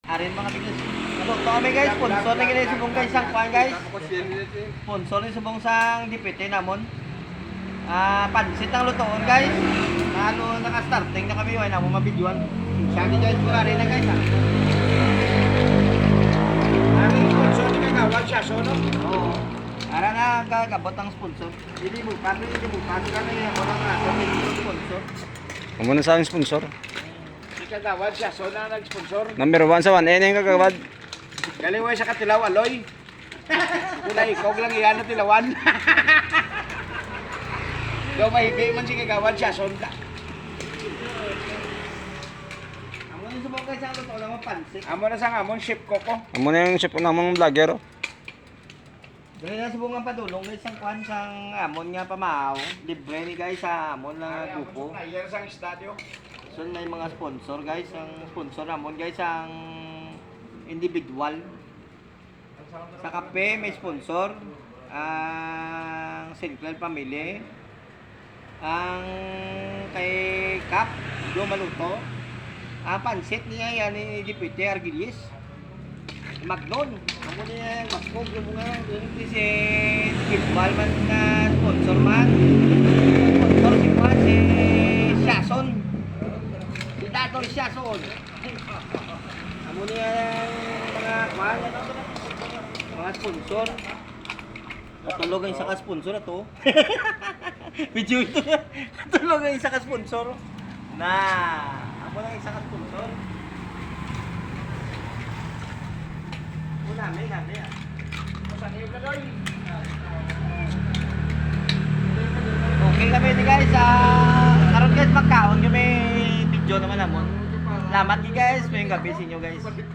Arin mga bigas. Ano to kami guys, sponsor na gini subong guys sang kuan guys. Sponsor ni subong sang dipete namon. Pansit ang lutoon guys. Ano naka-starting na kami way namo mabidyoan. Siya di guys pura rin na guys. Ano yung sponsor ni Kagawan siya, so no? Oo. Ara na kakabot ang sponsor. Hindi mo kami kami wala na kami sponsor. Amo na sa aming sponsor. Si Kagawan siya, so na nag-sponsor. Number 1 sa 1 yung kagawad. Galing sa Katilaw, Aloy. Kulay, kog lang iyan na tilawan. Daw mahigay man si Kagawan siya, so na. Amo ni subong guys ang lutoon ng pansit. Amo na sa amon, ship ko ko. Amo na yung chef ko namang vlogger. Dahil na subong ang padulong guys sang kuan sang amon nga pamaaw. Libre ni guys sa amon na grupo. Ayan sa estadyo. So may mga sponsor guys, ang sponsor namon guys ang individual. Sa kape may sponsor ang Sinclair Family. Ang kay Cap do maluto. Ang pansit niya yan ni Deputy Argilis. Magnon, ako niya yung maskog yung mga doon si individual man na sponsor man. Sponsor si Juan, si Siason. Si Tato ni Siason. Amo niya yung mga kuhan, mga sponsor. Natulog ang isa ka sponsor na to. Video ito. Natulog ang isa ka sponsor. Na, amo lang isa ka sponsor. Nami ah. Okay kami ni guys. Karon guys magkaon kami video naman namon. Salamat guys, may gabi sa inyo guys.